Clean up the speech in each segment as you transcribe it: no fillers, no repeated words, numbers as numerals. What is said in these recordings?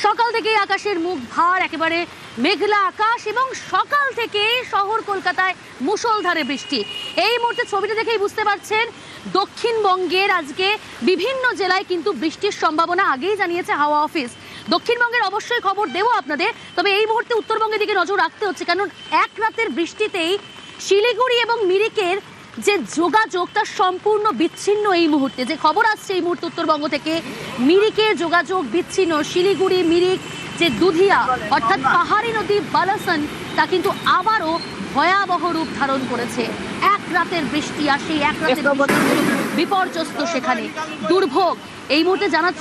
সকাল থেকেই আকাশের মুখ ভার, একেবারে মেঘলা আকাশ এবং সকাল থেকে শহর কলকাতায় মুষলধারে বৃষ্টি। এই মুহূর্তে ছবিটা দেখেই বুঝতে পারছেন দক্ষিণবঙ্গের আজকে বিভিন্ন জেলায় কিন্তু বৃষ্টির সম্ভাবনা আগেই জানিয়েছে হাওয়া অফিস। দক্ষিণবঙ্গের অবশ্যই খবর দেবো আপনাদের, তবে এই মুহূর্তে উত্তরবঙ্গের দিকে নজর রাখতে হচ্ছে, কারণ এক রাতের বৃষ্টিতেই শিলিগুড়ি এবং মিরিকের যে যোগাযোগ তা সম্পূর্ণ বিচ্ছিন্ন। এই মুহূর্তে যে খবর আসছে এই মুহূর্তে উত্তরবঙ্গ থেকে, মিরিকে যোগাযোগ বিচ্ছিন্ন। শিলিগুড়ি মিরিক যে দুধিয়া অর্থাৎ পাহাড়ি নদী বালাসন তা কিন্তু আবারও ভয়াবহ রূপ ধারণ করেছে। এক রাতের বৃষ্টি আর সেই এক রাতের বিপর্যস্ত সেখানে দুর্ভোগ। এই মুহূর্তে জানার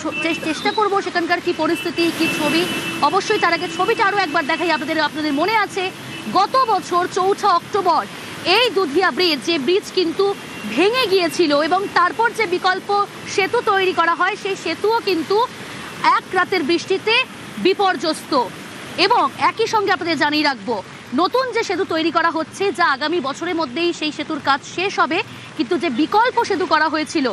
চেষ্টা করব সেখানকার কি পরিস্থিতি, কি ছবি। অবশ্যই তার আগে ছবিটা আরও একবার দেখাই আপনাদের মনে আছে গত বছর 4 অক্টোবর এই দুধিয়া ব্রিজ, যে ব্রিজ কিন্তু ভেঙে গিয়েছিল এবং তারপর যে বিকল্প সেতু তৈরি করা হয় সেই সেতুও কিন্তু এক রাতের বৃষ্টিতে বিপর্যস্ত। এবং একই সঙ্গে আপনাদের জানিয়ে রাখবো নতুন যে সেতু তৈরি করা হচ্ছে, যা আগামী বছরের মধ্যেই সেই সেতুর কাজ শেষ হবে, কিন্তু যে বিকল্প সেতু করা হয়েছিল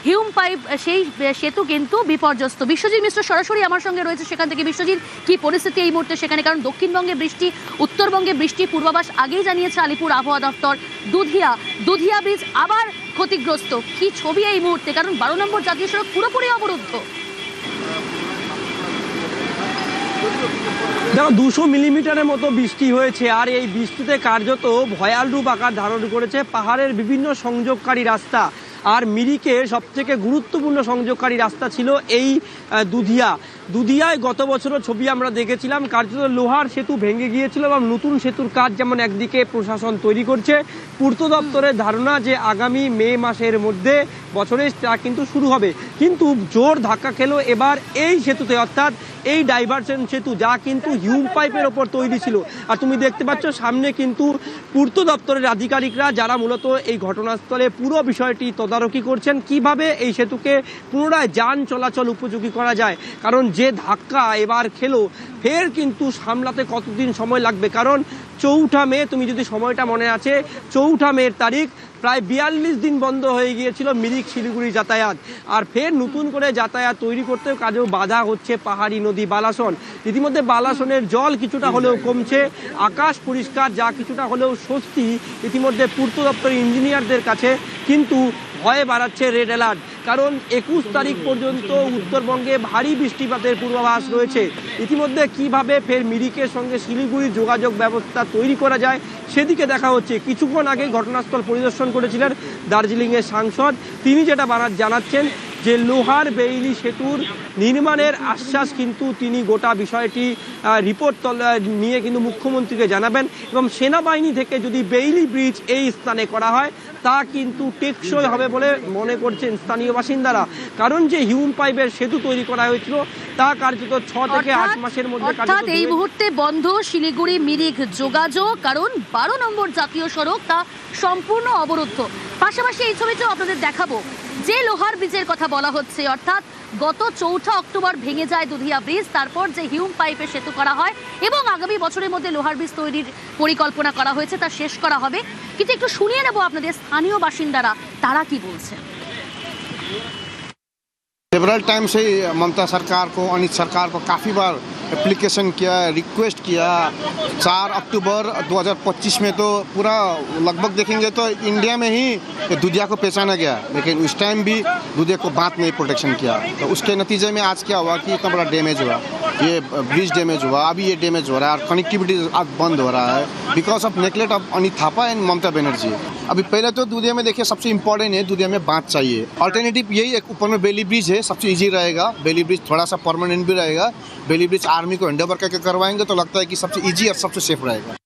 হিউম পাইপ, সেই সেতু কিন্তু বিপর্যস্ত। বিশ্বজিৎ মিশ্র সরাসরি আমার সঙ্গে রয়েছে সেখান থেকে। বিশ্বজিৎ, কি পরিস্থিতি এই মুহূর্তে সেখানে? কারণ দক্ষিণবঙ্গে বৃষ্টি, উত্তরবঙ্গে বৃষ্টি পূর্বাভাস আগেই জানিয়েছে আলিপুর আবহাওয়া দপ্তর। দুধিয়া ব্রিজ আবার ক্ষতিগ্রস্ত। কি ছবি এই মুহূর্তে? কারণ 12 নম্বর জাতীয় সড়ক পুরোপুরি অবরুদ্ধ। দেখো 200 মিলিমিটারের মতো বৃষ্টি হয়েছে, আর এই বৃষ্টিতে কার্যত ভয়াল রূপ আকার ধারণ করেছে পাহাড়ের বিভিন্ন সংযোগকারী রাস্তা। আর মিরিকের সবথেকে গুরুত্বপূর্ণ সংযোগকারী রাস্তা ছিল এই দুধিয়ায় গত বছরও ছবি আমরা দেখেছিলাম, কার্যত লোহার সেতু ভেঙে গিয়েছিল এবং নতুন সেতুর কাজ যেমন একদিকে প্রশাসন তৈরি করছে, পূর্ত দপ্তরের ধারণা যে আগামী মে মাসের মধ্যে বছরে তা কিন্তু শুরু হবে। কিন্তু জোর ধাক্কা খেলো এবার এই সেতুতে, অর্থাৎ এই ডাইভারশন সেতু, যা কিন্তু হিউম পাইপের ওপর তৈরি ছিল। আর তুমি দেখতে পাচ্ছ সামনে কিন্তু পূর্ত দপ্তরের আধিকারিকরা, যারা মূলত এই ঘটনাস্থলে পুরো বিষয়টি তদারকি করছেন, কিভাবে এই সেতুকে পুনরায় যান চলাচল উপযোগী করা যায়। কারণ যে ধাক্কা এবার খেলো, ফের কিন্তু সামলাতে কতদিন সময় লাগবে। কারণ 4 মে, তুমি যদি সময়টা মনে আছে, 4 মের তারিখ প্রায় 42 দিন বন্ধ হয়ে গিয়েছিল মিরিক শিলিগুড়ি যাতায়াত। আর ফের নতুন করে যাতায়াত তৈরি করতেও কাজেও বাধা হচ্ছে পাহাড়ি নদী বালাসন। ইতিমধ্যে বালাসনের জল কিছুটা হলেও কমছে, আকাশ পরিষ্কার, যা কিছুটা হলেও স্বস্তি ইতিমধ্যে পূর্ত দপ্তরের ইঞ্জিনিয়ারদের কাছে। কিন্তু ভয় বাড়াচ্ছে রেড অ্যালার্ট, কারণ 21 তারিখ পর্যন্ত উত্তরবঙ্গে ভারী বৃষ্টিপাতের পূর্বাভাস রয়েছে। ইতিমধ্যে কিভাবে ফের মিরিকের সঙ্গে শিলিগুড়ির যোগাযোগ ব্যবস্থা তৈরি করা যায় সেদিকে দেখা হচ্ছে। কিছুক্ষণ আগে ঘটনাস্থল পরিদর্শন করেছিলেন দার্জিলিংয়ের সাংসদ। তিনি যেটা জানাচ্ছেন যে লোহার বেইলি সেতুর নির্মাণের আশ্বাস কিন্তু তিনি গোটা বিষয়টি রিপোর্ট নিয়ে কিন্তু মুখ্যমন্ত্রীকে জানাবেন, এবং সেনাবাহিনী থেকে যদি বেইলি ব্রিজ এই স্থানে করা হয় তা কিন্তু টেকসই হবে বলে মনে করছেন স্থানীয় বাসিন্দারা। কারণ যে হিউম পাইপের সেতু তৈরি করা হয়েছিল তা কার্যত 6 থেকে 8 মাসের মধ্যে। অর্থাৎ এই মুহূর্তে বন্ধ শিলিগুড়ি মিরিক যোগাযোগ, কারণ 12 নম্বর জাতীয় সড়ক তা সম্পূর্ণ অবরুদ্ধ। পাশাপাশি এই ছবিটাও আপনাদের দেখাবো, যে লোহার ব্রিজের কথা বলা হচ্ছে, অর্থাৎ গত 4 অক্টোবর ভেঙে যায় দুধিয়া ব্রিজ, তারপর যে হিউম পাইপের সেতু করা হয় এবং আগামী বছরের মধ্যে লোহার ব্রিজ তৈরির পরিকল্পনা করা হয়েছে, তা শেষ করা হবে। কিন্তু একটু শুনিয়ে নেব আপনাদের স্থানীয় বাসিন্দারা তারা কি বলছে। सेवरल टाइम से ममता सरकार को, अनिल सरकार को काफ़ी बार एप्लीकेशन किया, रिक्वेस्ट किया। 4 अक्टूबर 2025 में तो पूरा लगभग देखेंगे तो इंडिया में ही दुधिया को पहचाना गया, लेकिन उस टाइम भी दुधिया को बात नहीं प्रोटेक्शन किया। तो उसके नतीजे में आज क्या हुआ कि इतना बड़ा डैमेज हुआ, ये ब्रिज डैमेज हुआ, अभी ये डैमेज हो रहा है और कनेक्टिविटी आज बंद हो रहा है because of neglect of Anil Thapa and Mamata Banerjee. अभी पहले तो दुधिया में देखिए सबसे इंपॉर्टेंट है, दुधिया में बांध चाहिए। अल्टरनेटिव यही है, ऊपर में बेली ब्रिज है, सबसे इजी रहेगा। बेली ब्रिज थोड़ा सा परमानेंट भी रहेगा। बेली ब्रिज आर्मी को हैंड ओवर करके करवाएंगे तो लगता है कि सबसे इजी और सबसे सेफ रहेगा।